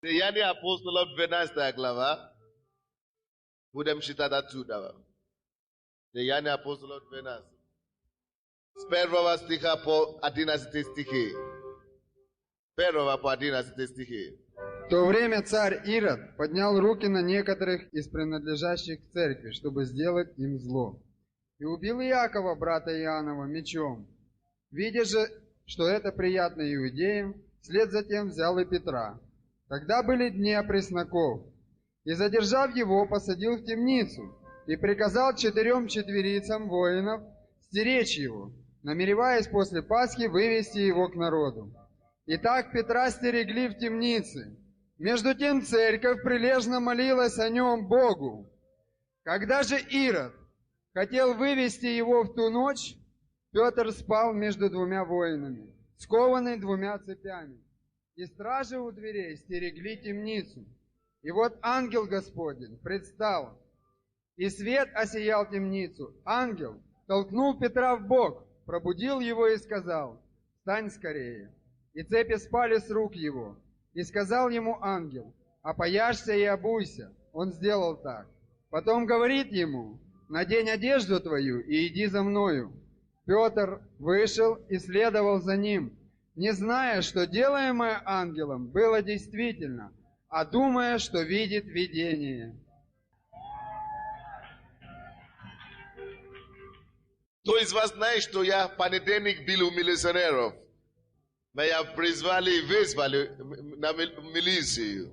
Деяния апостолов 12 глава. Будем читать оттуда. Деяния апостолов 12. С 1 стиха по 11 стихи. 1 по 11 стихи. В то время царь Ирод поднял руки на некоторых из принадлежащих к церкви, чтобы сделать им зло. И убил Иакова, брата Иоаннова, мечом. Видя же, что это приятно иудеям, вслед за тем взял и Петра. Тогда были дни опресноков. И, задержав его, посадил в темницу, и приказал 4 четверицам воинов стеречь его, намереваясь после Пасхи вывести его к народу. Итак, Петра стерегли в темнице. Между тем церковь прилежно молилась о нем Богу. Когда же Ирод хотел вывести его в ту ночь, Петр спал между 2 воинами, скованный 2 цепями. И стражи у дверей стерегли темницу. И вот ангел Господень предстал, и свет осиял темницу. Ангел толкнул Петра в бок, пробудил его и сказал: «Встань скорее». И цепи спали с рук его. И сказал ему ангел: «Опояшься и обуйся». Он сделал так. Потом говорит ему: «Надень одежду твою и иди за мною». Петр вышел и следовал за ним, не зная, что делаемое ангелом было действительно, а думая, что видит видение. Кто из вас знает, что я в понедельник был у милиционеров? Меня призвали и вызвали на милицию.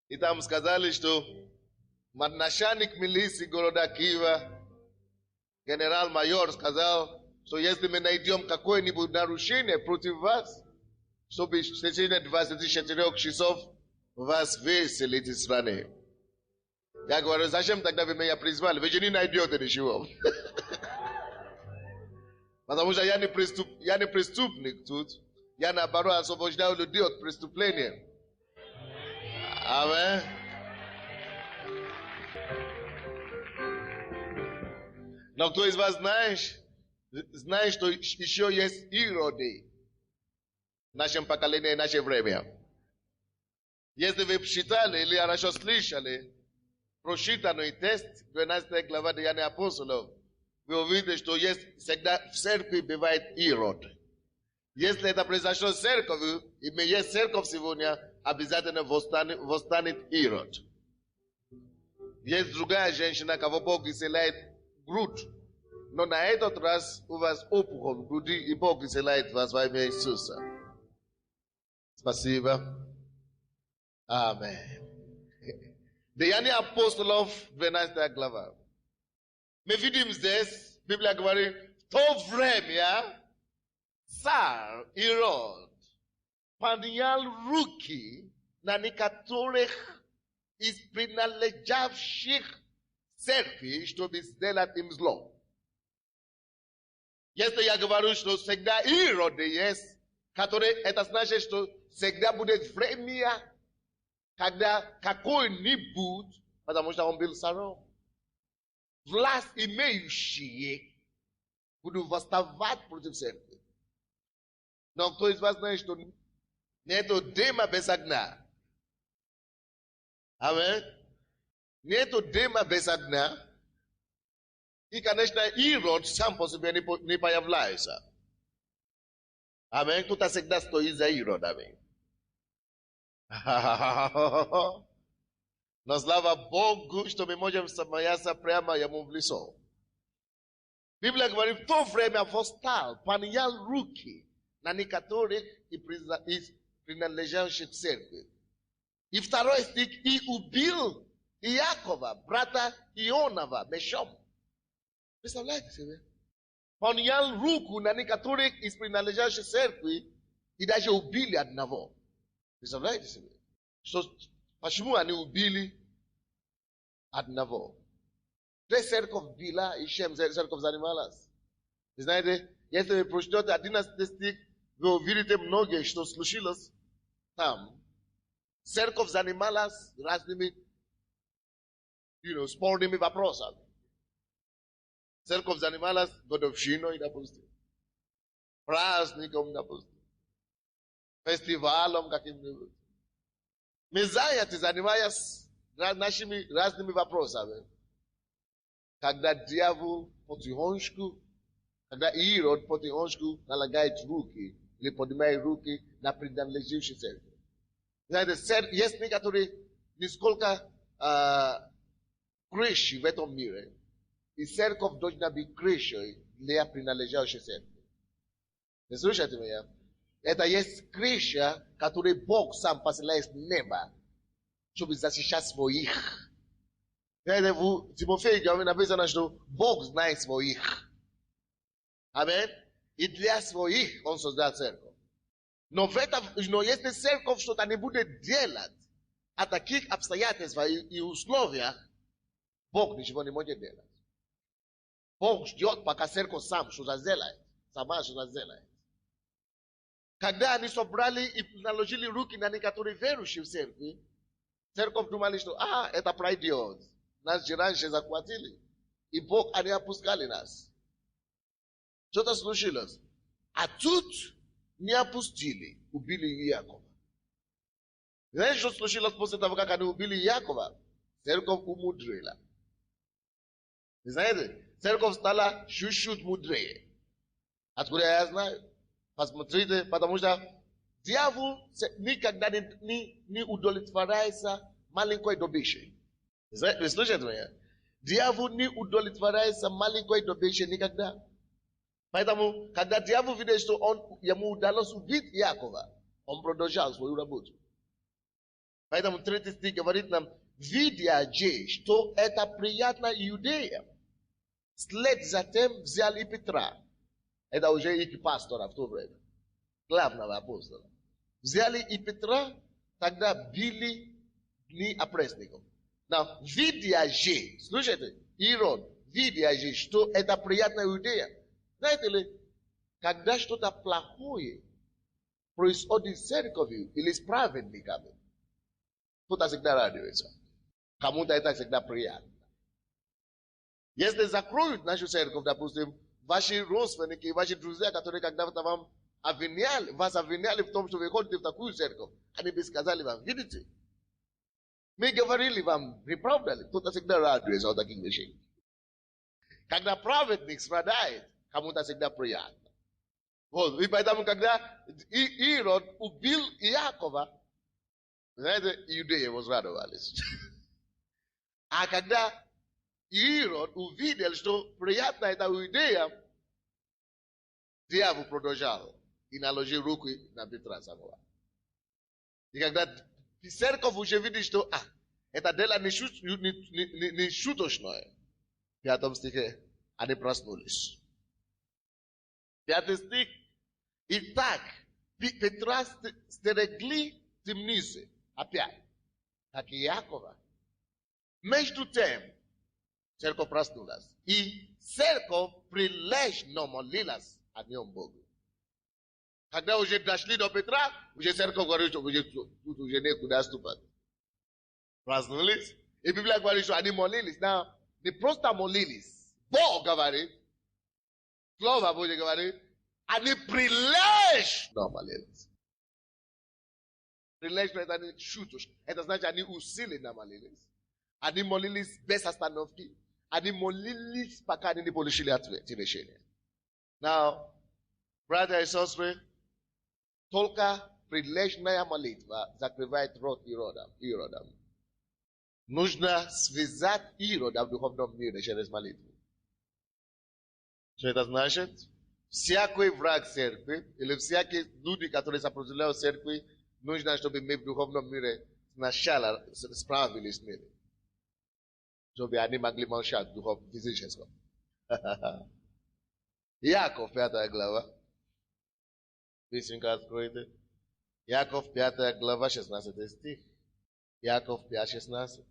И там сказали, что начальник милиции города Киева, генерал-майор, сказал, что если мы найдем какое-нибудь нарушение против вас, чтобы в течение 24 часов вас выселить из страны. Я говорю: зачем тогда вы меня призвали? Вы же не найдете ничего. Потому что я не преступник тут. Я, наоборот, освобождаю людей от преступления. Аминь. Но кто из вас знает, что еще есть Ироды в нашем поколении, в наше время? Если вы читали или хорошо слышали прочитанный текст 12 глава Деяния апостолов, вы увидите, что всегда в церкви бывает Ирод. Если это произошло в церкви, и мы есть церковь сегодня, обязательно восстанет Ирод. Есть другая женщина, кого Бог исцеляет грудь. Но на этот раз у вас опухоль в груди, и Бог исцеляет вас во имя Иисуса. Спасибо. Аминь. Деяния апостолов, 12 глава. Мы видим здесь, Библия говорит, в то время царь Ирод поднял руки на некоторых из принадлежавших церкви, чтобы сделать им зло. Если я говорю, что всегда Ироды есть, которые, это значит, что всегда будет время, когда какой-нибудь, потому что он был царем, власть имеющие будут восставать против церкви. Но кто из вас знает, что нету дыма без огня? Аминь. Нету дыма без огня. И, конечно, Ирод сам по себе не появляется. Аминь. Кто-то всегда стоит за Иродами. Но слава Богу, что мы можем смеяться прямо ему в лицо. Библия говорит, в то время восстал, поднял руки на некоторых из принадлежащих церкви. И 2 стих, и убил Иакова, брата Иоаннова, мечом. Представляете себе? Поднял руку на некоторых из принадлежащих церкви и даже убили одного. Представляете себе? Почему они убили одного? Церковь Bila и Шем, церковь занималась. Вы знаете, если вы прочтете 11 стих, вы увидите многое, что случилось там. Церковь занималась разными, спорными вопросами. Церковь занималась годовщиной, допустим, праздником, допустим, фестивалом каким-нибудь. Мезая ты занимаясь нашими разными вопросами. Когда дьявол потихонечку, когда Ирод потихонечку налагает руки, или поднимает руки на принадлежащей церкви. Знаете, есть некоторые нисколько крыши в этом мире, и церковь должна быть крышей для принадлежащей церкви. Не слушайте меня? Это есть крыша, которую Бог сам посылает с неба, чтобы защищать своих. В Тимофею написано, что Бог знает своих. Амин. И для своих Он создал церковь. Но если церковь что-то не будет делать о таких обстоятельствах и условиях, Бог ничего не может делать. Бог ждет, пока церковь сама что-то сделает. Когда они собрали и наложили руки на некоторые верующие в церкви, церковь думали, что это пройдет. Нас же раньше захватили. И Бог, они опускали нас. Что-то случилось. А тут не опустили, убили Якова. Знаете, что случилось после того, как они убили Якова? Церковь умудрила. Вы знаете, церковь стала чуть-чуть мудрее. Откуда я знаю? Посмотрите, потому что дьявол никогда не удовлетворяется маленькой добычей. Вы слышите меня? Дьявол не удовлетворяется маленькой добычей никогда. Поэтому, когда дьявол видит, что ему удалось убить Якова, он продолжал свою работу. Поэтому 3 стих говорит нам, видя же, что это приятно иудеям, вслед затем взяли Петра. Это уже их пастора в то время, главного апостола. Взяли и Петра, тогда били дни опресников. Но видя же, слушайте, Ирод, видя же, что это приятно иудеям. Знаете ли, когда что-то плохое происходит с церковью или с праведниками, кто-то всегда радуется. Кому-то это всегда приятно. Если закроют нашу церковь, допустим, ваши родственники, ваши друзья, которые когда-то вас обвиняли в том, что вы ходите в такую церковь, они бы сказали вам, видите, мы говорили вам, не правда ли? Кто-то всегда радуется от таких вещей. Когда праведник страдает, кому-то всегда приятно. Вот, и поэтому, когда Ирод убил Иакова, знаете, иудеи возрадовались. А когда Ирод увидел, что приятно это иудеям, дьявол продолжал и наложил руки на Петра самого. И когда церковь уже видит, что это дело не шуточное, в 5 стихе они проснулись. 5 стих. Итак, Петра стерегли темницы опять, как и Якова. Между тем, церковь проснулась. И церковь прилежно молилась о нем Богу. Когда уже дошли до Петра, уже церковь говорит, что тут уже некуда ступать. Проснулись. И Библия говорит, что они молились. Не просто молились. Бог говорит. Слово Божье говорит. Они прилежно молились. Прилежно это не шуточно. Это значит, они усиленно молились. Они молились без остановки. Они молились, пока они не получили решение. Now, братья и сестры, только прилежная молитва закрывает рот Иродом. Нужно связать Ирода в духовном мире через молитву. Что это значит? Всякий враг церкви, или всякие люди, которые сопротивляют церкви, нужно, чтобы мы в духовном мире сначала справились с ними. Чтобы они могли молчать в духовном физическом. Яков, 5 глава. Быстренько откройте. Яков, 5 глава, 16 стих. Яков 5, 16.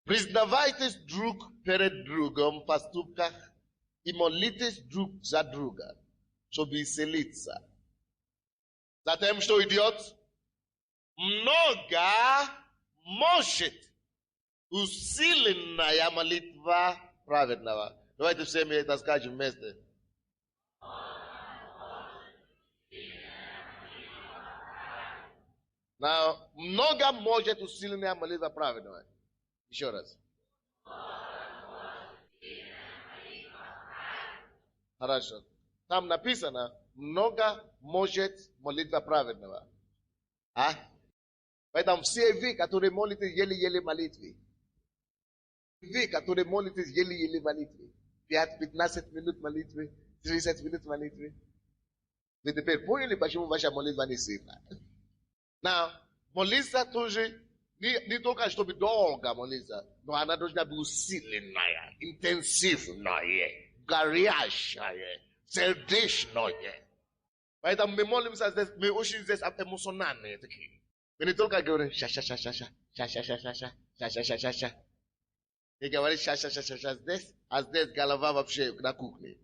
Признавайтесь друг перед другом в поступках и молитесь друг за друга, чтобы исцелиться. Затем что идет? Много может усиленная молитва праведного. Давайте все мы это скажем вместе. Now, mnoga может усиленная молитва праведного. Еще раз. Хорошо. Там написано, много может молитва праведного. А? Поэтому все вы, которые молитесь еле-еле молитвы. Вы, которые молитесь еле-еле молитвы. 5-15 минут молитвы, 30 минут молитвы. Вы теперь поняли, почему ваша молитва не сильна? Now, молиться тоже не только чтобы долго молиться, но она должна быть усиленная, интенсивная, горячая, сердечная. Поэтому мы молимся здесь, мы очень здесь эмоциональные такие. Мы не только говорим ша-ша-ша-ша-ша-ша-ша-ша-ша-ша-ша-ша. И говорит ша-ша-ша-ша-ша здесь, а здесь голова вообще на кухне.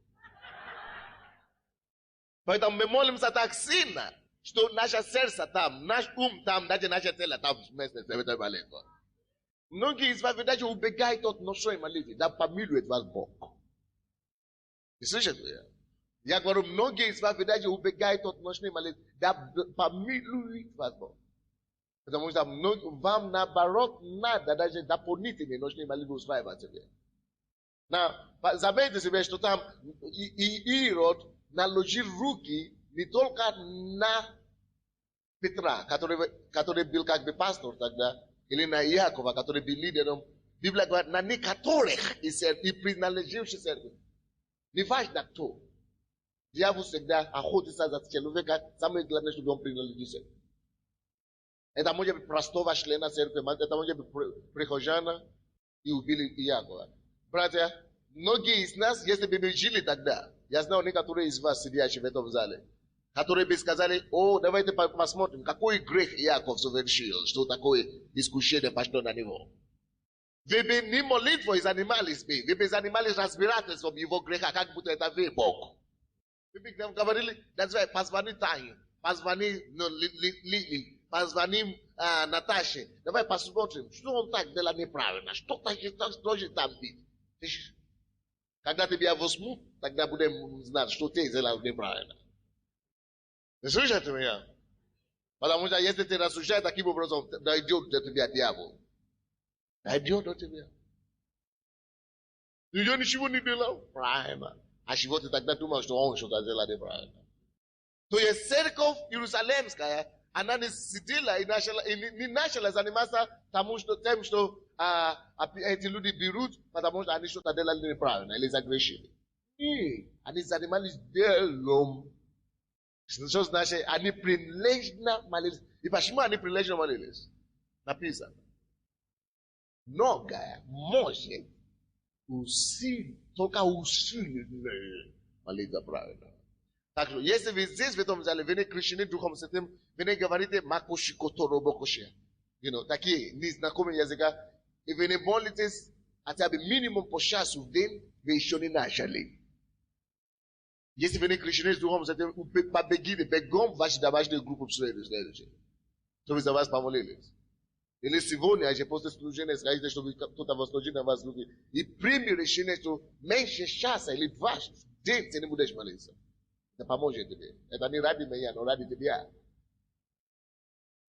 Поэтому мы молимся так сильно, что наше сердце там, наш ум там, даже наше тело там вместе с этой молитвой. Многие из вас, даже убегают от нашей молитвы, да помилует вас Бог. Вы слышите меня? Я говорю, многие из вас, даже убегают от нашей молитвы, да помилует вас Бог. Потому что вам наоборот надо даже дополнительные наши молитвы устраивать себе. Заметьте себе, что там Ирод наложил руки не только на Петра, который был как бы пастор тогда, или на Иакова, который был лидером. Библия говорит, на некоторых и принадлеживших церкви. Не важно кто. Дьявол всегда охотится за человека, самое главное, чтобы он принадлежит. Это может быть простого члена церкви, это может быть прихожана и убили Иакова. Братья, многие из нас, если бы мы жили тогда, я знаю некоторые из вас, сидящие в этом зале, которые бы сказали, давайте посмотрим, какой грех Иаков совершил, что такое искушение пошло на него. Вы бы не молитвой занимались бы, вы бы занимались разбирательством его греха, как будто это вы Бог. Вы бы говорили, позвони Тане, позвони Лили, позвони Наташе, давай посмотрим, что он так делал неправильно, что должен там быть. Когда тебя возьмут, тогда будем знать, что ты сделал неправильно. Вы слышите меня? Потому что если ты рассуждаешь таким образом, дойдет до тебя дьявол. Дойдет до тебя. Я ничего не делал. Правильно. А чего ты тогда думал, что он что-то сделал неправильно? То есть церковь Иерусалимская, она не сидела и не начала заниматься тем, что эти люди берут, потому что они что-то делали неправильно, или загрешили. Нет, они занимались делом. Что значит, они прилежно молились. И почему они прилежно молились? Написано. Многое может усилить, только усилить молитва правильно. Так что, если вы здесь в этом зале, вы не крещены Духом Святым, вы не говорите макушикоторобокуши. Такие незнакомые языка, и вы не молитесь хотя бы минимум по часу в день, вы еще не начали. Если вы не крещены с Духом Святым, побегите, бегом ваши домашние группы следующие. Чтобы за вас помолились. Или сегодня, я после служения, скажите, чтобы кто-то возложил на вас руки, и прими решение, что меньше часа или 2 в день ты не будешь молиться. Это поможет тебе. Это не ради меня, но ради тебя.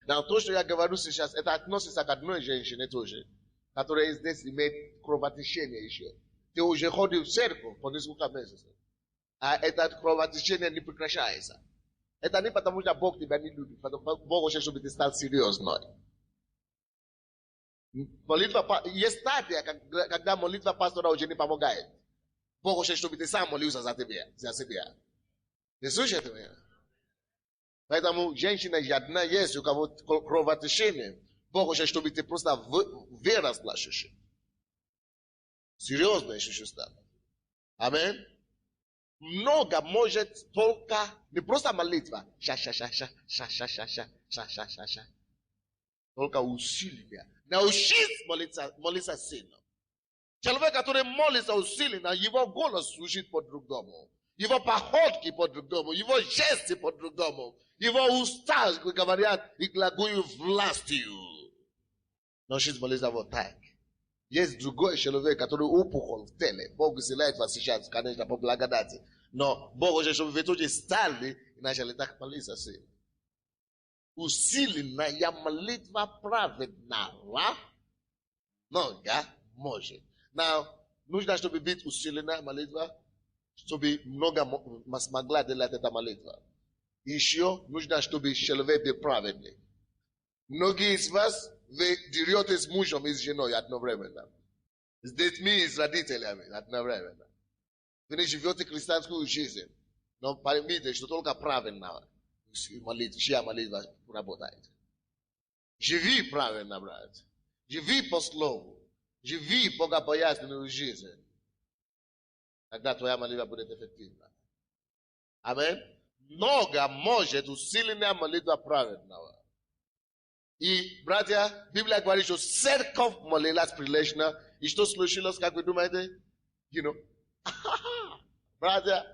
Но то, что я говорю сейчас, это относится к одной женщине тоже, которая здесь имеет кровотечение еще. Ты уже ходил в церковь по несколько месяцев. А это кровотечение не прекращается. Это не потому, что Бог тебя не любит, Бог хочет, чтобы ты стал серьезной. Молитва, есть стадия, когда молитва пастора уже не помогает. Бог хочет, чтобы ты сам молился за себя. Ты слышите меня? Поэтому женщина одна есть, у кого кровотечение. Бог хочет, чтобы ты просто выросла чуть-чуть. Серьезно чуть-чуть стало. Аминь. Много может только, не просто молитва. Ша-ша-ша-ша-ша-ша-ша-ша-ша-ша-ша. Только усилия. Научись молиться сильно. Человек, который молится усиленно, его голос звучит по-другому. Его походки по-другому, его жесты по-другому, его уста говорят и глаголют властью. Научись молиться вот так. Есть другой человек, который опухоль в теле. Бог исцеляет вас сейчас, конечно, по благодати. Но Бог хочет, чтобы вы тоже стали и начали так молиться сильно. усилена я молитва праведного, много может. Now, нужно, чтобы быть усиленная молитва, чтобы много смогла делать эта молитва. Еще нужно, чтобы человек был праведный. Многие из вас, вы деретесь с мужем и с женой одновременно. С детьми и с родителями одновременно. Вы не живете христианскую жизнь, но поймите, что только правильно чья молитва работает. Живи правильно, брат. Живи по слову. Живи богобоязненную жизнь. Тогда твоя молитва будет эффективна. Аминь. Много может усиленная молитва праведного. И, братья, Библия говорит, что церковь молилась прилежно. И что случилось, как вы думаете? Братья,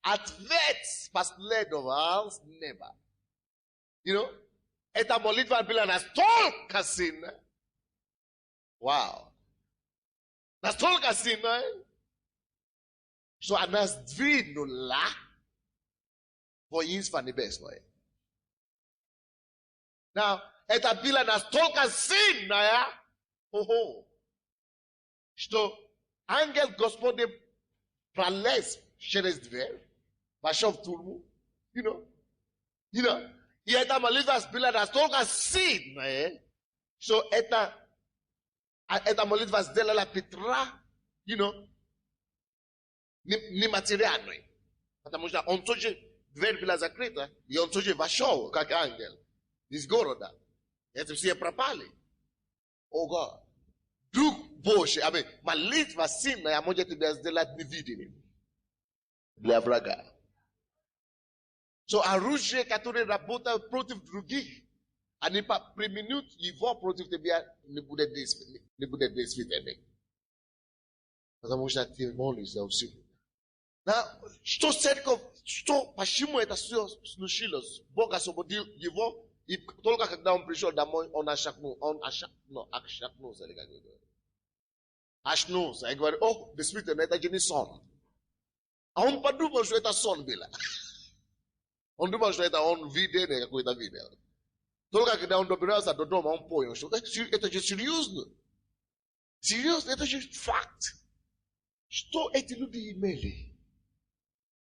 ответ последовал с неба. Эта молитва была настолько сильная. Вау. Настолько сильная, что она сдвинула воинство небесное. Now, это было настолько сильное, что ангел Господень пролез через дверь, вошел в тюрьму, и эта молитва была настолько сильная, что эта молитва сделала Петра, нематериальной. Потому что он тоже, дверь была закрыта, и он тоже вошел, как ангел, из города. Это все пропали. О, Год. Дух Божий, молитва сильная может тебя сделать невидимым для врага. Оружие, которое работает против других, они применяют его против тебя, не будет действительным. Потому что ты молишься усиленно. Что церковь, почему это все случилось? Бог освободил его, и только когда он пришел домой, он очнулся. И говорит, действительно, это же не сон. А он подумал, что это сон было. Он думал, что это он видел какое-то видео. Только когда он добирался до дома, он понял, что это же серьезно. Серьезно, это же факт. Что эти люди имели?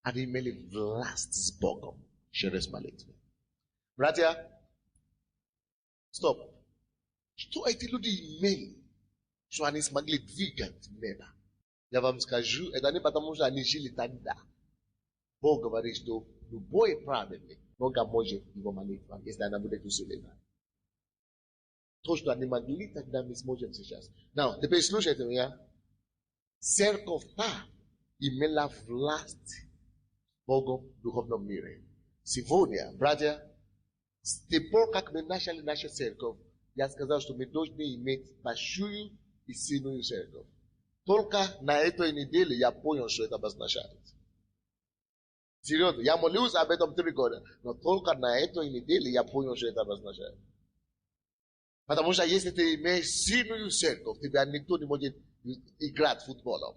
Они имели власть с Богом через молитву. Братья, стоп. Что эти люди имели? Что они смогли двигать небо? Я вам скажу, это не потому, что они жили тогда. Бог говорит, что любой праведный много может его молитва, если она будет усилена. То, что они могли тогда, мы сможем сейчас. Теперь слушайте меня. Церковь-то имела власть Богом в духовном мире. Сегодня, братья, с тех пор, как мы начали нашу церковь, я сказал, что мы должны иметь большую и сильную церковь. Только на этой неделе я понял, что это обозначает. Серьезно, я молился об этом 3 года, но только на этой неделе я понял, что это обозначает. Потому что если ты имеешь сильную церковь, тебя никто не может играть футболом.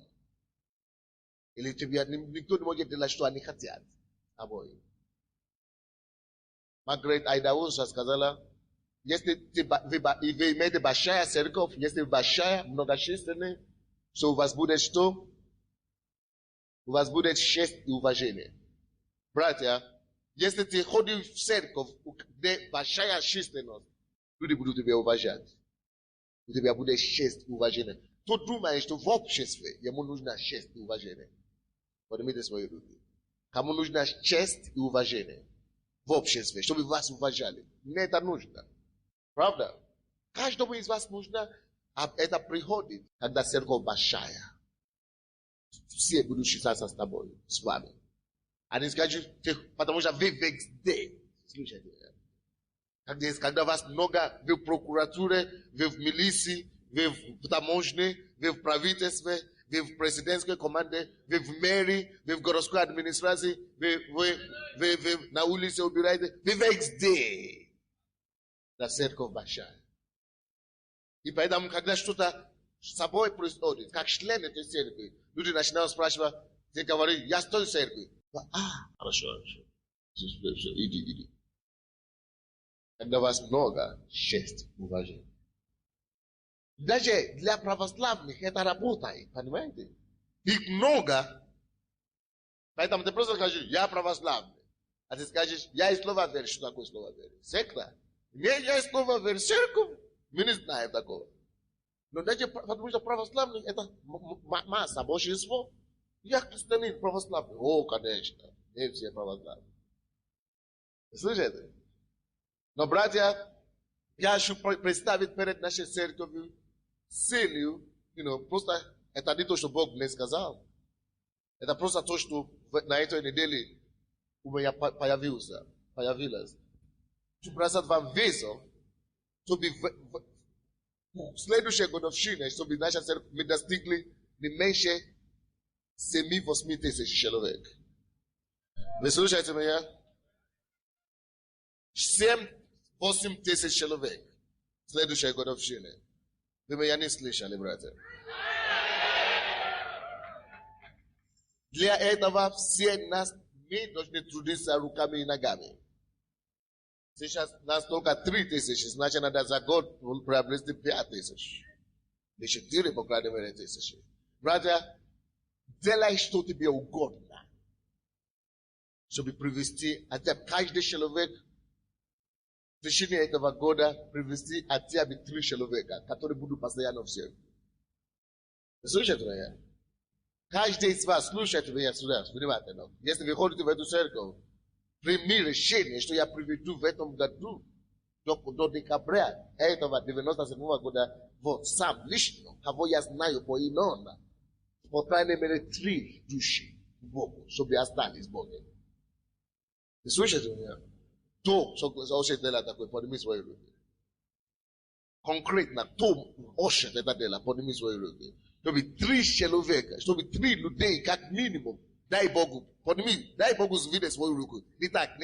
Или тебя никто не может делать, что они хотят. Маргарет Айдауза сказала, если вы имеете большая церковь, если большая, многочисленная, то у вас будет что? У вас будет честь и уважение. Братья, если ты ходишь в церковь, где большая численность, люди будут тебя уважать. У тебя будет честь и уважение. Кто думает, что в обществе ему нужна честь и уважение? Поднимите свои руки. Кому нужна честь и уважение в обществе, чтобы вас уважали? Мне это нужно. Правда? Каждому из вас нужно, а это приходит, когда церковь большая. Все будут считаться с тобой, с вами. Они скажут, потому что вы везде. Слушайте. Когда вас много, вы в прокуратуре, вы в милиции, вы в таможне, вы в правительстве, вы в президентской команде, вы в мэрии, вы в городской администрации, вы на улице убираете, вы везде. На церковь большая. И поэтому, когда что-то с собой происходит, как член этой церкви, люди начинают спрашивать, ты говоришь, я стою в церкви. Хорошо. Иди. давать много честь, уважения. Даже для православных это работает, понимаете? Их много. Поэтому ты просто скажешь, я православный. А ты скажешь, я и слово верю. Что такое слово верю? Секта. Я и слово верю. Церковь. Мы не знаем такого. Но даже потому что православный это масса, большинство. Я христианин православный. О, конечно. Не все православные. Слышите? Но, братья, я хочу представить перед нашей церковью целью, просто это не то, что Бог мне сказал. Это просто то, что на этой неделе у меня появилось. Хочу бросать вам вызов, чтобы в следующей годовщине, чтобы наша церковь мы достигли не меньше 7-8 тысяч человек. Вы слушаете меня? 7-8 тысяч человек в следующей годовщине. Вы меня не слышали, братья. Для этого все мы должны трудиться руками и ногами. Сейчас нас только 3 тысячи, значит надо за год приобрести 5 тысяч. И 4, по крайней мере, тысячи. Братья, делай, что тебе угодно, чтобы привести хотя бы каждый человек в течение этого года привести хотя бы 3 человека, которые будут постоянно в церкви. Слушайте меня. Каждый из вас, слушайте меня сюда, внимательно. Если вы ходите в эту церковь, прими решение, что я приведу в этом году до декабря этого 97 года, вот сам лично, кого я знаю по имени, по крайней мере 3 души в Богу, чтобы остались в Боге. Вы слушайте меня? То, что делать такое, подними свои руки. Конкретно, то, още это делать, подними свои руки. Чтобы 3 человека, чтобы 3 людей, как минимум, дай Богу, подними, дай Богу видеть свою руку. Не так,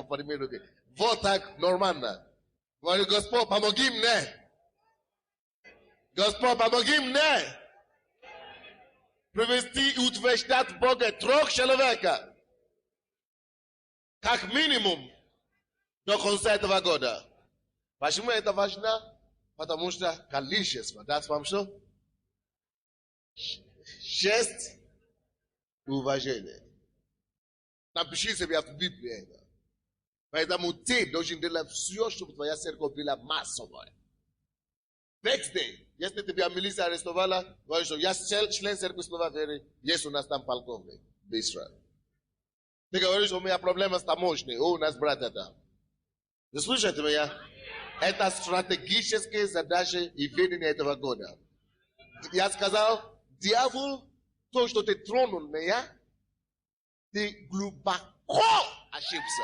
подними руки. Вот так, нормально. Говорю, Господь, помоги мне. Господь, помоги мне. Привести и утверждать Бога 3 человека. Как минимум, до конца этого года. Почему это важно? Потому что количество, даст вам что? Честь и уважение. Напиши себе в Библии это. Поэтому ты должен делать все, чтобы твоя церковь была массовая. Next day, если тебя милиция арестовала, говоришь, что я член церкви Слова Веры, есть у нас там полковник в Израиле. Ты говоришь, у меня проблема с таможней, у нас братья там. Вы слушаете меня? Это стратегические задачи и видение этого года. Я сказал, дьявол, то, что ты тронул меня, ты глубоко ошибся.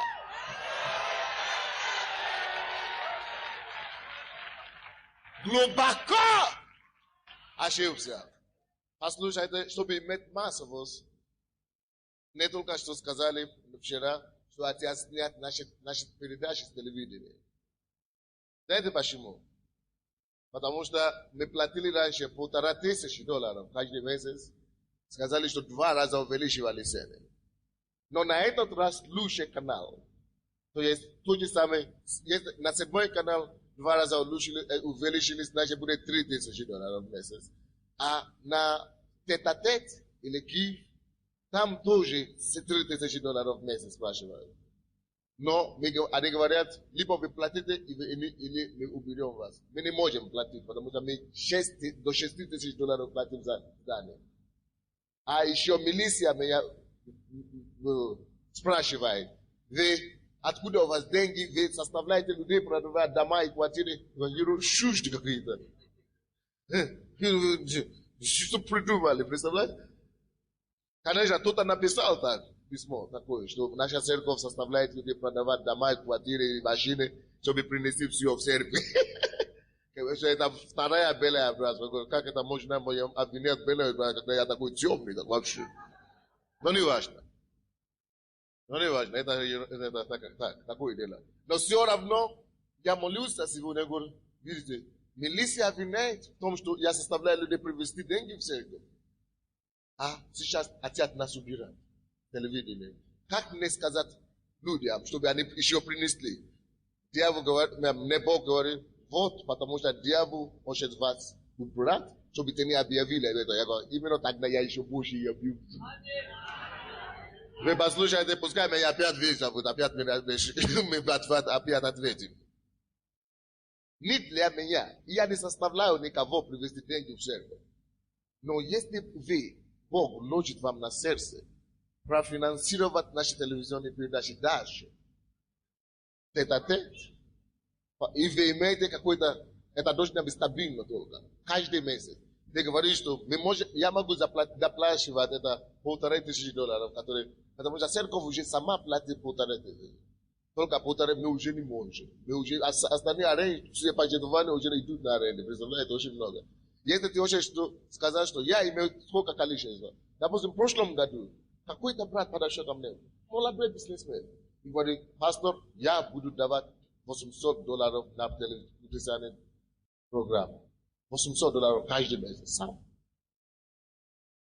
Глубоко ошибся. Послушайте, чтобы иметь массовость, не только что сказали вчера, что хотят снять наши передачи с телевидения. Знаете почему? Потому что мы платили раньше $1500 каждый месяц. Сказали, что 2 раза увеличивали цены. Но на этот раз лучший канал. То есть, то же самое, на 7-й канал 2 раза увеличили, значит будет $3000 в месяц. А на тет-а-тет или Киев, там тоже $3000 в месяц спрашивают. Но они говорят, либо вы платите, или мы уберем вас. Мы не можем платить, потому что мы до $6000 платим за здание. А еще милиция меня спрашивает, вы откуда у вас деньги, вы составляете людей продавать дома и квартиры, шушки какие-то. Что придумали, представляете? Конечно, кто-то написал так, письмо такое, что наша церковь составляет людей продавать дома, квартиры, машины, чтобы принести все в церковь. Это вторая белая образ. Как это можно обвинять белую, когда я такой темный, так вообще. Но не важно. Это такое дело. Но все равно, я молился сегодня, говорю, видите, милиция обвиняет в том, что я составляю людей привести деньги в церковь. А сейчас хотят нас убирать. Телевидение. Как мне сказать людям, чтобы они еще принесли? Дьявол говорит, мне Бог говорит, вот, потому что дьявол хочет вас убрать, чтобы ты не объявили это. Я говорю, именно тогда я еще больше и объявлю. Вы послушайте, пускай меня опять вызовут, опять мы опять ответим. Не для меня. Я не составляю никого привести деньги в церковь. Но если вы, Бог ложит вам на сердце, профинансировать наши телевизионные передачи дальше, тет-а-тет, и вы имеете какой-то, это должно быть стабильно только, каждый месяц. Ты говоришь, что я могу доплачивать это $1500, которые, потому что церковь уже сама платит $1500. Только $1500 мы уже не можем. Мы уже, остальные аренды, все пожертвования уже идут на аренду. Представляете, очень много. Если ты хочешь сказать, что я имею сколько количества. Допустим, в прошлом году какой-то брат подошел ко мне, молодой бизнесмен, и говорит, пастор, я буду давать $800 на телевизионную программу. $800 каждый месяц сам.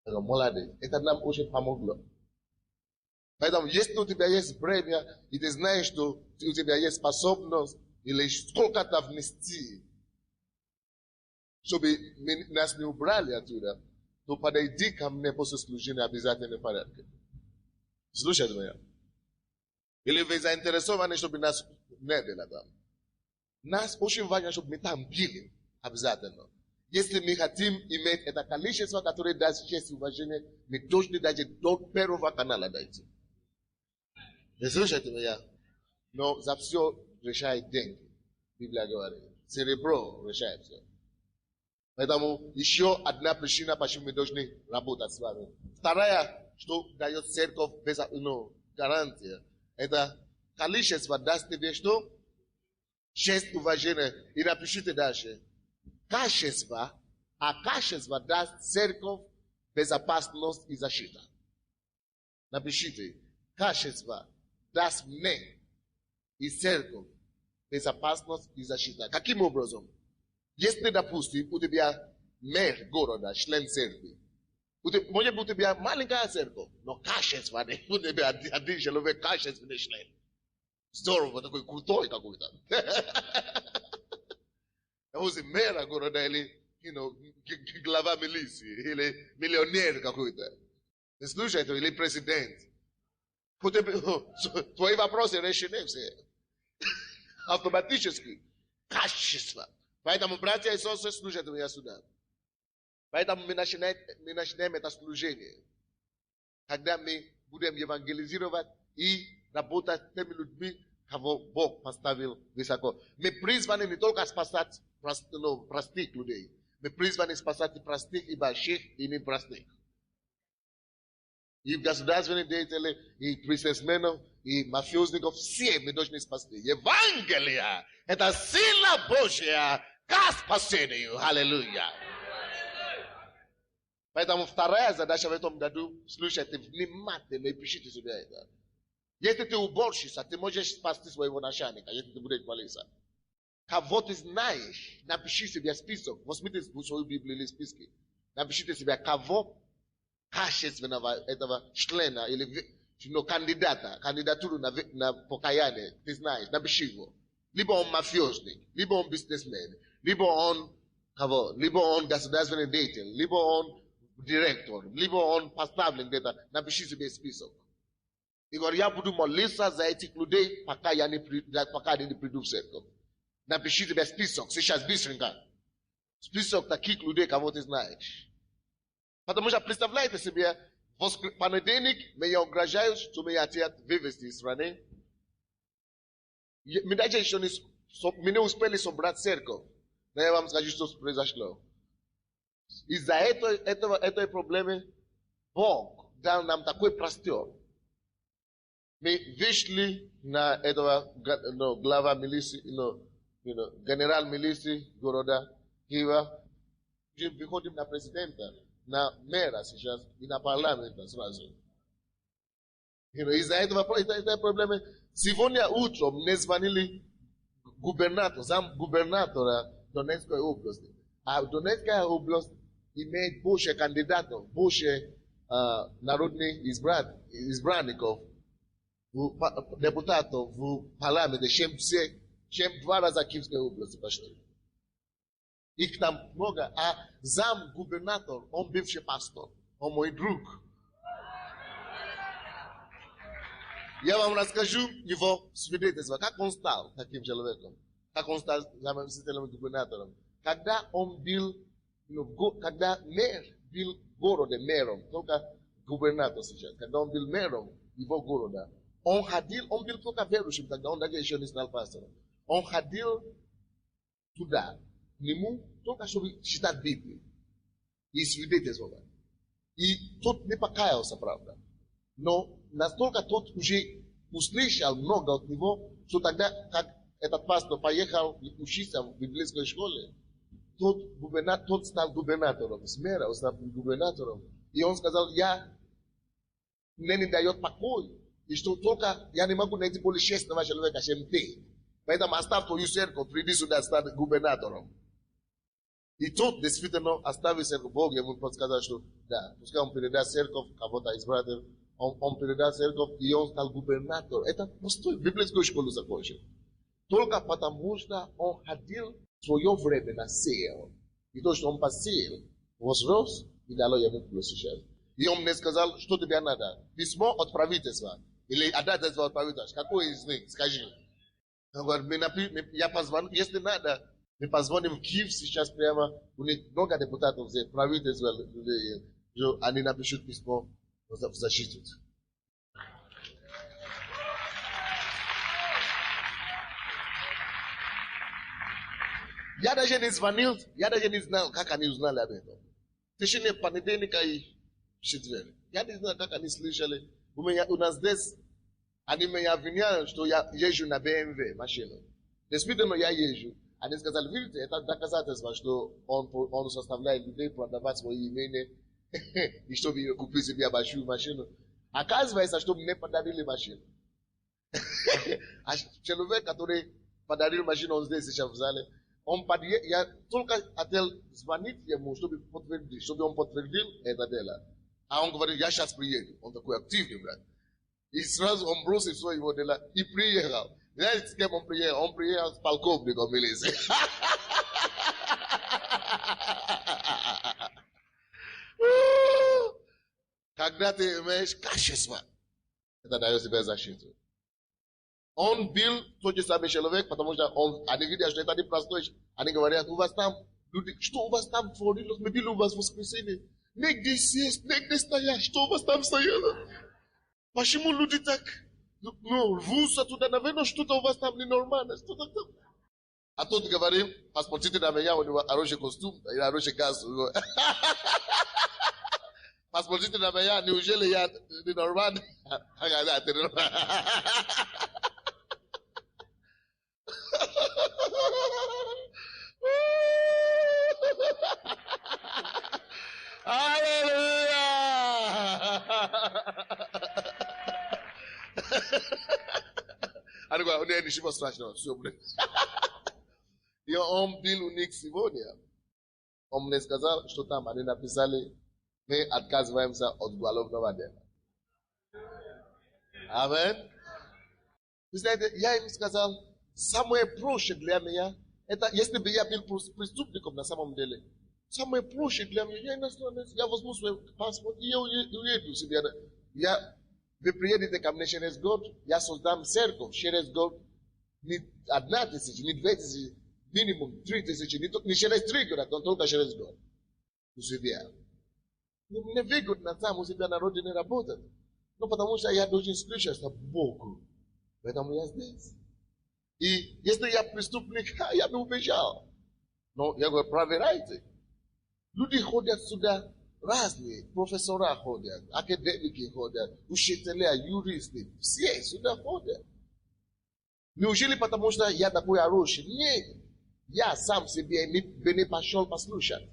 Это молодец. Это нам очень помогло. Поэтому, если у тебя есть время, и ты знаешь, что у тебя есть способность, или сколько-то внести, чтобы нас не убрали оттуда, то подойди ко мне после служения обязательно в порядке. Слушайте меня. Или вы заинтересованы, чтобы нас не было там. Нас очень важно, чтобы мы там были. Обязательно. Если мы хотим иметь это количество, которое даст честь и уважение, мы должны даже до первого канала дойти. Слушайте меня. Но за все решает деньги. Библия говорит. Серебро решает все. Поэтому еще одна причина, почему мы должны работать с вами. Вторая, что дает церковь без гарантия, это количество даст тебе что? Честь, уважение. И напишите дальше. Качество, а качество даст церковь безопасность и защита. Напишите. Качество даст мне и церковь безопасность и защита. Каким образом? Если, допустим, у тебя мэр города, член церкви, может быть, у тебя маленькая церковь, но качество, у тебя один человек качественный член. Здорово, такой крутой какой-то. Допустим, мэра города или глава милиции, или миллионер какой-то. Слушайте, или президент. Твои вопросы решены все. Автоматически. Качество. Поэтому, братья и сестры, слушайте меня сюда. Поэтому мы начинаем это служение. Когда мы будем евангелизировать и работать с теми людьми, кого Бог поставил высоко. Мы призваны не только спасать простых людей. Мы призваны спасать и простых, и больших, и непростых. И государственных деятелей, и бизнесменов, и мафиозников, все мы должны спасти. Евангелие – это сила Божья к спасению. Аллилуйя. Поэтому вторая задача в этом году, слушайте внимательно и пишите себе это. Если ты уборщица, ты можешь спасти своего начальника, если ты будешь молиться. Кого ты знаешь, напиши себе список. Возьмите свою Библию или списки. Напишите себе, кого качественного этого члена или кандидатуру на покаяние ты знаешь, напиши его. Либо он мафиозник, либо он бизнесмен, либо он государственный деятель, либо он директор, либо он поставлен где-то. Напиши себе список. И говорю, я буду молиться за этих людей, пока я не приду в церковь. Напиши себе список, сейчас быстренько. Список таких людей, кого ты знаешь. Потому что, представляете себе, в понедельник меня угрожают, что меня хотят вывести из страны. Мы даже еще не успели собрать церковь. Но я вам скажу, что произошло. Из-за этой проблемы Бог дал нам такой простор. Мы вышли на этого глава милиции, генерал милиции города Киева. Выходим на президента, на мэра сейчас и на парламента сразу. Из-за этой проблемы сегодня утром мне звонили замгубернатора Донецкой области. А Донецкая область имеет больше кандидатов, больше народных избранников, депутатов в парламенте, чем все чем 2 раза Киевской области почти. Их там много, а зам-губернатор, он бывший пастор, он мой друг. Я вам расскажу его свидетельство, как он стал таким человеком, как он стал заместителем губернатором. Когда он был, когда мэр был города мэром, только губернатор сейчас, когда он был мэром его города, он был только верующим, тогда он даже еще не стал пастором. Он ходил туда, к нему, только чтобы читать Библию и свидетельствовать. И тот не покаялся, правда. Но настолько тот уже услышал много от него, что тогда, как этот пастор поехал учиться в библейской школе, тот стал губернатором, с мэра он стал губернатором. И он сказал, мне не дает покой. И что только я не могу найти более честного человека, чем ты. Поэтому оставь твою церковь, приди сюда, стать губернатором. И тот действительно оставил церковь. Бог ему подсказал, что да, пускай он передаст церковь, кого-то из братьев, он передал церковь, и он стал губернатором. Это пустой, библейскую школу закончил. Только потому, что он ходил в свое время на сеял. И то, что он посеял, возрос и дало ему плюс сейчас. И он мне сказал, что тебе надо? Письмо от правительства. Или отдательство от правительства. Какой из них? Скажи. Он говорит, я позвоню, если надо, мы позвоним в Киев сейчас прямо. У них много депутатов здесь, правительства, они напишут письмо в защиту. Я даже не звонил, я даже не знал, как они узнали об этом. В течение понедельника и четверг. Я не знал, как они слышали. У нас здесь, они меня обвиняют, что я езжу на BMW машину. Действительно, я езжу. Они сказали, видите, это доказательство, что он заставляет людей продавать свои имения, и чтобы купить себе большую машину. Оказывается, что мне подарили машину. А человек, который подарил машину, он здесь сейчас в зале, я только хотел звонить ему, чтобы он подтвердил это дело. А он говорит, я сейчас приеду. Он такой активный, брат. И сразу он бросил все его дело и приехал. Знаете, с кем он приехал? Он приехал с полковником милиции. Когда ты имеешь качество, это дает тебе защиту. Он был тот же самый человек, потому что они видят, что это не простой. Они говорят, у вас там, люди, что у вас там творилось? Мы были у вас в воскресенье. Негде сесть, негде стоять, что у вас там стояло? Почему люди так, рвутся туда, наверное, что-то у вас там ненормально, что-то там. А тот говорил, посмотрите на меня, у него хороший костюм, хороший газ. Посмотрите на меня, неужели я ненормальный? Аллилуйя! Они говорят, у него ничего страшного, все, блин. И он был у них сегодня. Он мне сказал, что там они написали, мы отказываемся от уголовного дела. Амин. Вы знаете, я им сказал, самое проще для меня, это если бы я был преступником на самом деле, самое проще для меня, я иностранец, я возьму свой паспорт и я уеду себе. Вы приедете ко мне через год, я создам церковь через год, не 1 тысяча, не 2 тысячи, минимум 3 тысячи, не через 3 года, только через год. У себя. Мне выгодно там у себя на родине работать. Ну, потому что я должен слушаться Богу. Поэтому я здесь. И если я преступник, я бы убежал. Но я говорю, проверяйте. Люди ходят сюда разные. Профессора ходят, академики ходят, учителя, юристы. Все сюда ходят. Неужели потому что я такой хороший? Нет. Я сам себе не пошел послушать.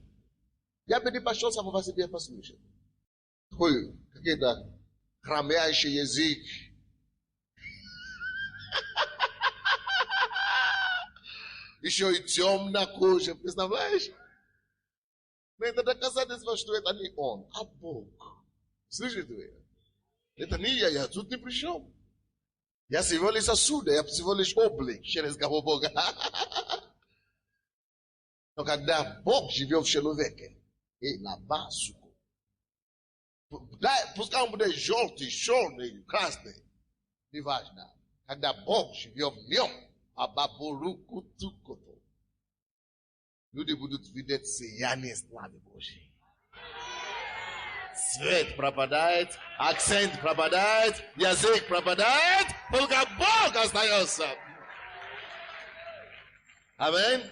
Я бы не пошел самого себе послушать. Такой какой-то хромящий язык. Еще и темная кожа, представляешь? Но это доказательство, что это не он, а Бог. Слышите вы? Это не я тут ни при чем. Я всего лишь сосуда, я всего лишь облик через кого Бога. Но когда Бог живет в человеке, и на базу, пускай он будет желтый, черный, красный, неважно. Когда Бог живет в нем, люди будут видеть сияние славы Божьей. Свет пропадает, акцент пропадает, язык пропадает, только Бог остается. Аминь.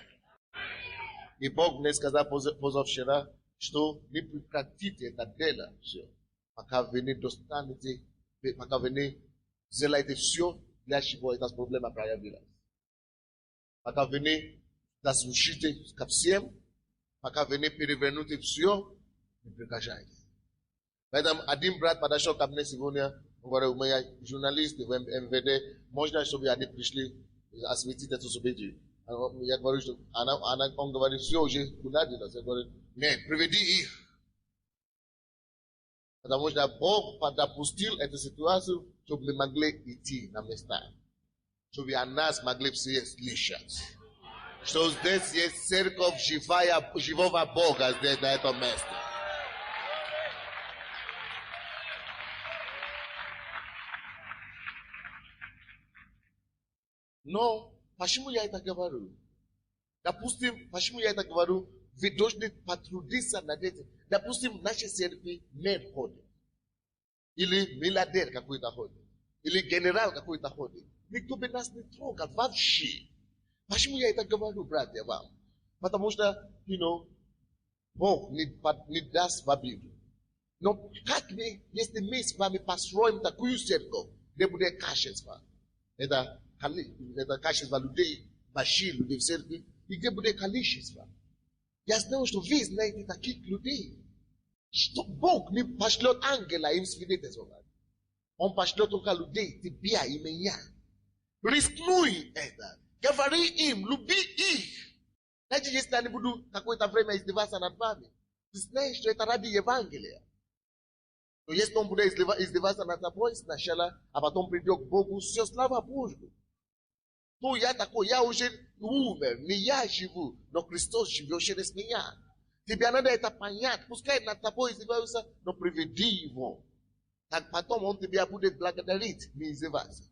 И Бог мне сказал позавчера, что не прекратите это дело все, пока вы не достанете, пока вы не сделаете все для чего это проблема проявилась. Пока вы не заслушите ко всем, пока вы не перевернете все, не прекращайте. Поэтому один брат подошел ко мне сегодня, он говорил, у меня журналисты в МВД, можно, чтобы они пришли осветить это событие. Я говорю, что он говорит, все уже куда делать. Я говорю, нет, приведи их. Потому что Бог допустил эту ситуацию, чтобы мы могли идти на места. Чтобы о нас могли все слышать. Что здесь есть церковь живого Бога здесь на этом месте. Но почему я это говорю? Допустим, почему я это говорю? Вы должны потрудиться над этим. Допустим, в нашей церкви мэр ходит. Или миллиардер какой-то ходит. Или генерал какой-то ходит. Никто бы нас не трогал вообще. Почему я это говорю, братья, вам? Потому что, Бог не даст в обиду. Но как мы, если мы с вами построим такую церковь, где будет качество? Это качество людей, больших людей в церкви, и где будет количество. Я знаю, что вы знаете таких людей. Что Бог не пошлет ангела им свидетельствовать. Он пошлет только людей, тебя и меня. Рискнуй это. Говори им, люби их. Знаете, если они будут какое-то время издеваться над вами, ты знаешь, что это ради Евангелия. Но если он будет издеваться над тобой сначала, а потом придет к Богу, все, слава Богу. Ну, я такой, я уже умер, не я живу, но Христос живет через меня. Тебе надо это понять. Пускай над тобой издеваются, но приведи его. Так потом он тебя будет благодарить, не издеваться.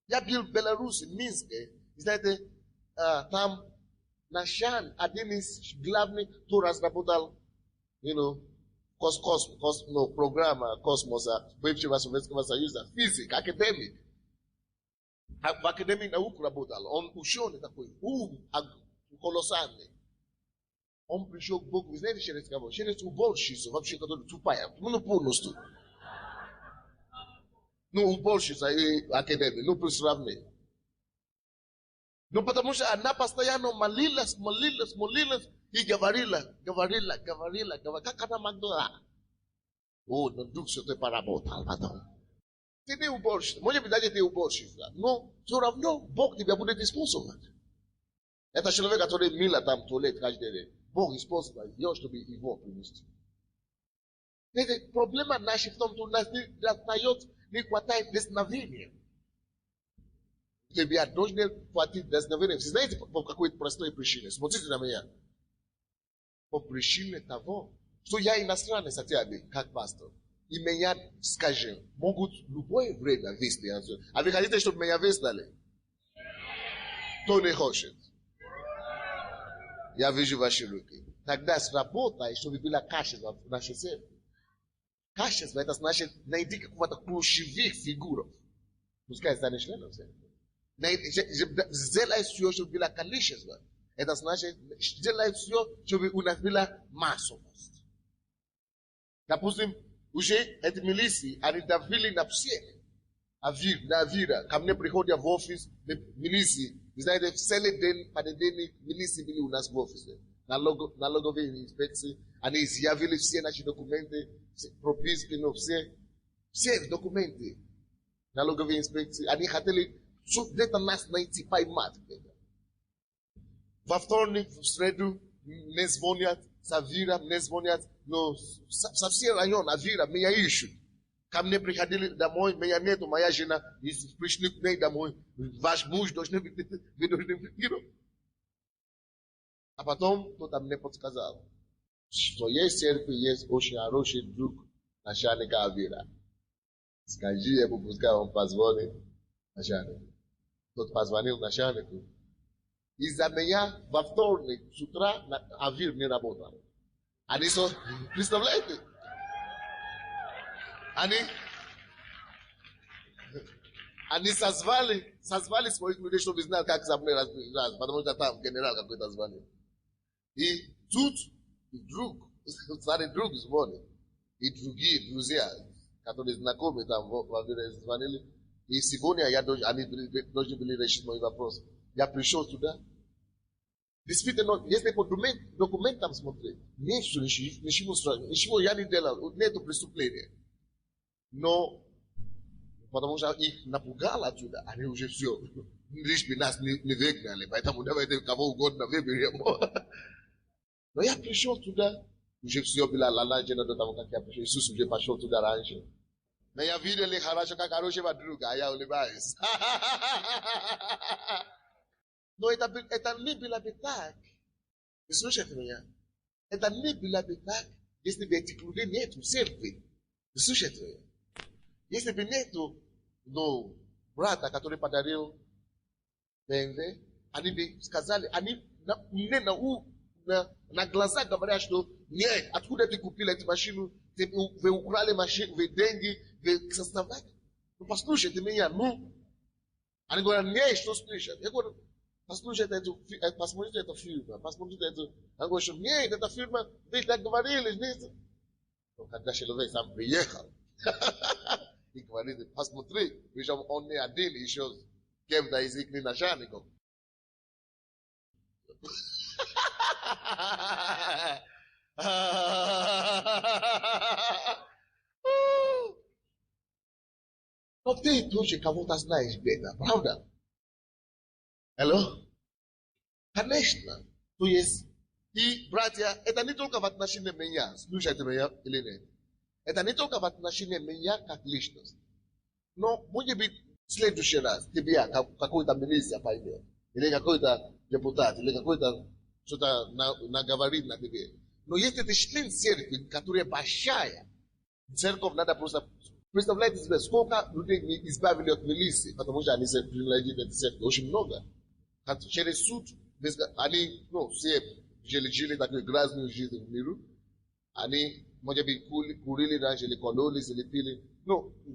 Я был в Беларуси, в Минске. Знаете, там Нашан, один из главных, кто разработал, программа космоса бывшего Советского Союза, физик, академик. В академии наук работал. Он ученый такой, колоссальный. Он пришел к Богу, вы знаете, через кого? Через уборщицу, вообще, которая тупая. Полностью. Уборщица и академия, при сравнении. Потому что она постоянно молилась и говорила. Как она могла? Но Дух Святой поработал потом. Ты не уборщица. Может быть, даже ты уборщица. Но все равно Бог тебя будет использовать. Это человек, который мыла там туалет каждый день. Бог использует его, чтобы его принести. Проблема наша в том, что у нас не хватает вдохновения. Тебе должны хватить вдохновения. Вы знаете, по какой простой причине? Смотрите на меня. По причине того, что я иностранец, как пастор. И меня, скажем, могут в любое время вести. А вы хотите, чтобы меня выслали? Кто не хочет? Я вижу ваши руки. Тогда сработает, чтобы было качество в нашей церкви. Качество, это значит, найди какого-то ключевых фигуров. Пускай станет членом церкви. Сделай все, чтобы было количество. Это значит, сделай все, чтобы у нас была массовость. Допустим, уже эти милиции, они давили на всех. На вира. Ко мне приходят в офис милиции. Вы знаете, целый день, по день, милиции были у нас в офисе. Налоговые инспекции. Они изъявили все наши документы, прописки, все документы. Налоговые инспекции. Они хотели где-то нас найти, поймать. Во вторник, в среду, мне звонят, Савира, мне звонят, но со всех районов Авира меня ищут. Kam ne приходили домой, меня нету, моя жена, и пришли к ней домой, ваш муж должен быть, вы должны быть. А потом кто-то мне подсказал, что есть церкви, есть очень хороший друг начальника Авира. Скажи ему, пускай он позвонит начальнику. Тот позвонил начальнику. Из-за меня во вторник с утра Авир не работал. Они, представляете? Они созвали своих людей, чтобы знать, как за мной разбираться, потому что там генерал какой-то звонил. И тут друг, старый друг звонит, и другие друзья, которые знакомы там в Авире, звонили. И сегодня они должны были решить мой вопрос. Я пришел туда. Действительно, если по документам смотреть, ничего я не делал, нету преступления. Но, потому что их напугало отсюда, они уже все, лишь бы нас не выгнали, поэтому давайте кого угодно выберем. Но я пришел туда, уже все было налажено до того, как я пришел. Иисус уже пошел туда раньше. Но я видел хорошо, как хорошего друга, а я улыбаюсь. Но это не было бы так. Слушайте меня. Это не было бы так, если бы этих людей нету в церкви. Слушайте меня. Если бы нету, брата, который подарил БМВ, они бы сказали, они мне на глаза говорят, что нет, откуда ты купил эту машину, вы украли машину, вы деньги, вы составляете. Ну послушайте меня, Они говорят, нет, что слышат. Я говорю, посмотрите эту фирму, посмотрите эту. Они говорят, что нет, эта фирма, вы договорились, нет. Но когда человек сам приехал, и говорит, посмотри, причем он не один, еще кем-то из их начальников. Но ты тоже кого-то знаешь где-то, правда? Алло? Конечно. То есть, и, братья, это не только в отношении меня, слушайте меня или нет. Это не только в отношении меня как личность. Но, может быть, в следующий раз тебе какой-то министр поймет, или какой-то депутат, или какой-то что-то наговорит на тебе. Но если ты член церкви, которая большая, церковь надо просто... Представляете себе, сколько людей избавили от милиции, потому что они принадлежат этой церкви. Очень много. Через суд, они, все жили такую грязную жизнь в миру. Они, может быть, курили раньше, или кололись, или пили.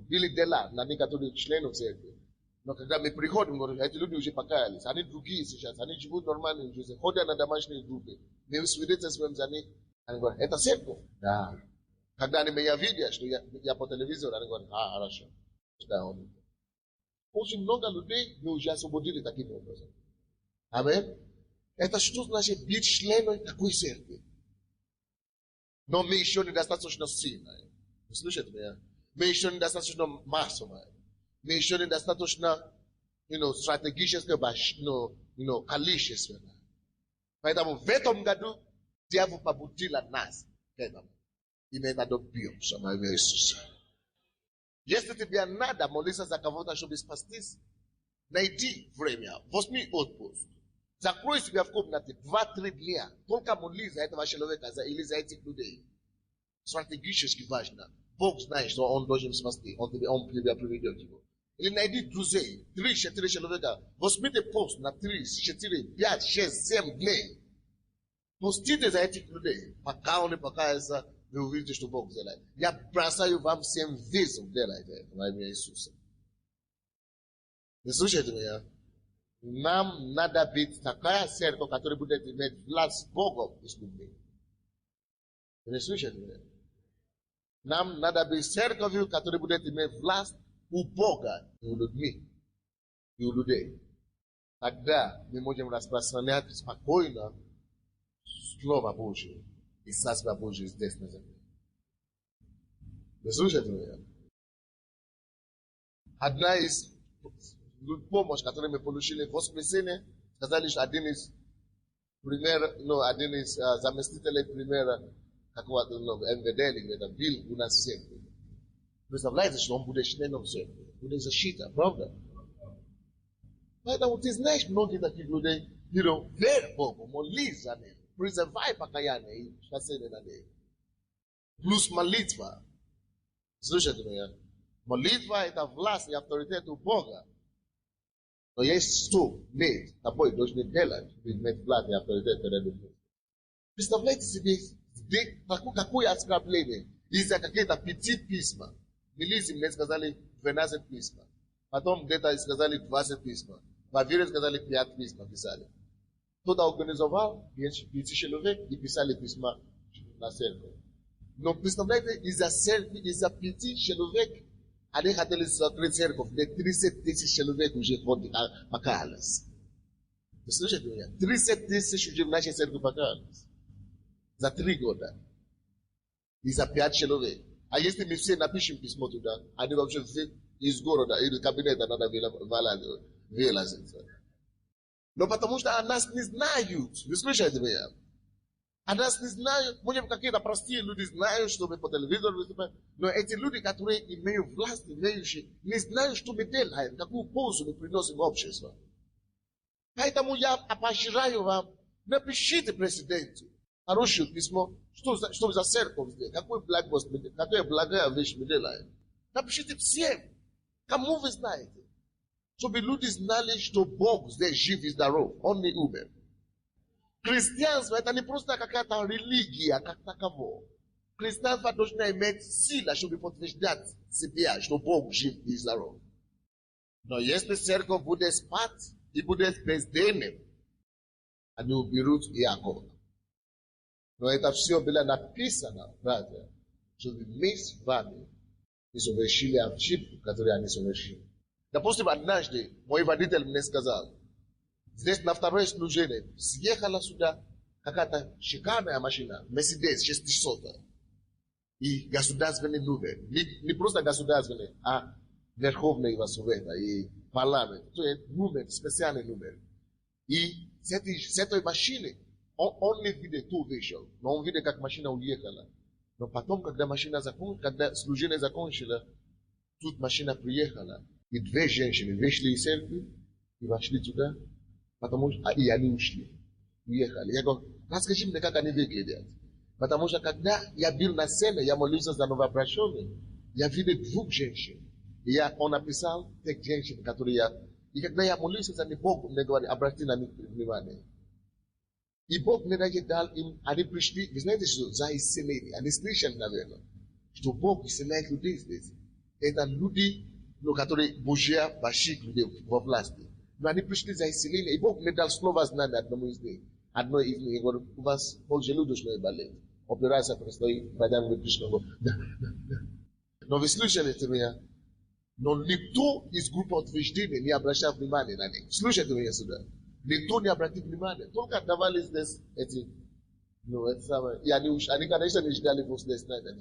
Били дела на некоторых членов церкви. Но когда мы приходим, эти люди уже покаялись. Они другие сейчас, они живут нормальной жизнью, ходят на домашние группы. Мы свидетельствуем за них. Они говорят, это церковь? Да. Когда они меня видят, что я по телевизору, они говорят, хорошо. Да, очень много людей мы уже освободили таким образом. Амин. Это что значит быть членом такой церкви? Но мы еще недостаточно сильные. Вы слышите меня? Мы еще недостаточно массовые. Мы еще недостаточно стратегически количественно. Поэтому в этом году дьявол побудил нас к этому. И мы это добьемся во имя Иисуса. Если тебе надо молиться за кого-то, чтобы спастись, найди время, возьми отпуск. Закрой себя в комнате 2-3 дня. Только молись за этого человека или за этих людей. Стратегически важно. Бог знает, что Он должен спасти. Он тебя приведет его. Или найди друзей. 3-4 человека. Возьмите пост на 3, 4, 5, 6, 7 дней. Постите за этих людей. Пока он не покается, вы увидите, что Бог делает. Я бросаю вам 7 визов делайте во имя Иисуса. Вы слушаете меня? Нам надо быть такая церковь, которая будет иметь власть Богом с людьми. Вы слышите меня? Нам надо быть церковью, которая будет иметь власть у Бога и у людьми. И у людей. Тогда мы можем распространять спокойно Слово Божие и Царство Божие здесь на земле. Вы слышите меня? Одна из помощь, которую мы получили в воскресенье, сказали, что один из заместителей премьера какого-то МВД или где-то был у нас в церкви. Представляете, что он будет членом церкви, будет защита, правда? Поэтому ты знаешь, многие таких людей, верь Богу, молись за них, призывай покаяние и спасение на них. Плюс молитва. Слушайте меня. Молитва – это власть и авторитет у Бога. Но есть что мы тобой должны делать, чтобы иметь власть и авторитет перед людьми. Представляете себе, какое оскорбление из-за какие-то 5 письма. В Милиции мне сказали 12 письма. Потом где-то сказали 20 письма. В Авере сказали 5 письма писали. Кто-то организовал 5 человек и писали письма на церковь. Но представляете, из-за церкви, из-за 5 человек, они хотели закрыть церковь, где 30 тысяч человек уже покаялись. Вы слышите меня? 30 тысяч уже в нашей церкви покаялись. За 3 года. Из-за 5 человек. А если мы все напишем письмо туда, они вообще все из города, из кабинета надо вылазить. Но потому что о нас не знают. Вы слышите меня? О нас не знают. Может, какие-то простые люди знают, что мы по телевизору выступаем. Но эти люди, которые имеют власть, имеющие, не знают, что мы делаем, какую пользу мы приносим в общество. Поэтому я поощряю вам, напишите президенту хорошее письмо, что за церковь здесь, какая благая вещь мы делаем. Напишите всем, кому вы знаете. Чтобы люди знали, что Бог здесь жив и здоров. Он не умер. Христианство это не просто какая-то религия, как таково. Христианство должно иметь силу, чтобы подтверждать себя, что Бог жив и здоров. Но если церковь будет спать и будет бездельным, они уберут Иакова. Но это все было написано, братья, чтобы мы с вами не совершили ошибку, которую они совершили. Допустим, однажды мой водитель мне сказал, здесь на второе служение съехала сюда какая-то шикарная машина, Mercedes 600. И государственный номер. Не просто государственный, а Верховного Совета и парламент. То есть номер, специальный номер. И с этой машины он не видит, кто вышел, но он видит, как машина уехала. Но потом, когда служение закончилось, тут машина приехала. И 2 женщины вышли из церкви и вошли туда, потому что и они ушли, уехали. Я говорю, расскажи мне, как они выглядят. Потому что когда я был на сцене, я молился за новообращенных, я видел 2 женщин. И он написал тех женщин, которые И когда я молился за них, Бог мне говорит, обрати на них внимание. И Бог мне дал им, они пришли, вы знаете, что за исцеление, они слышали, наверное, что Бог исцеляет людей здесь. Это люди, которые Божья больших людей во власти. Но они пришли за исцеление, и Бог мне дал слово знания одному из них. Одно из них, я говорю, у вас желудочная болезнь. Операция предстоит, пойдем вы пришли. Но вы слышали меня? Но никто из группы утверждения не обращал внимания на них. Слушайте меня сюда. Никто не обратил внимания. Только давали здесь эти, это самое. И они, конечно, не ждали после снайпера.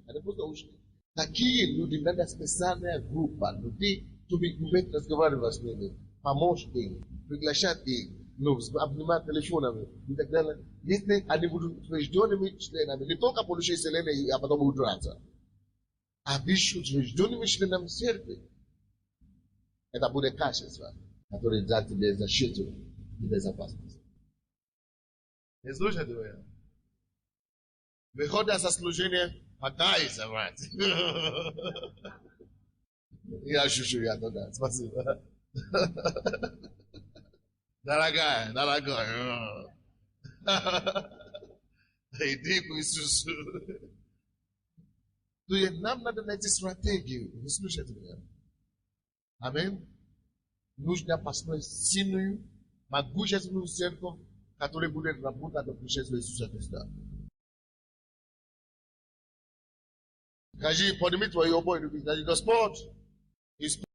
Они просто ушли. Такие люди, надо специальная группа людей, чтобы уметь разговаривать с ними, помочь им, приглашать их, обнимать телефонами и так далее. Если они будут утвержденными членами, не только получить исцеление, а потом удраться. А быть утвержденными членами церкви, это будет качество, которое даст тебе защиту и безопасность. Не слушайте меня. Выходя со служения, покайся, брат. Я шучу, я туда. Спасибо. Дорогая, дорогой. Иди к Иисусу. То есть нам надо найти стратегию. Вы слушайте меня. Аминь. Нужно построить сильную, могущественную церковь, которая будет работать на пришествие Иисуса Христа. Скажи, подними твою обои, Господь,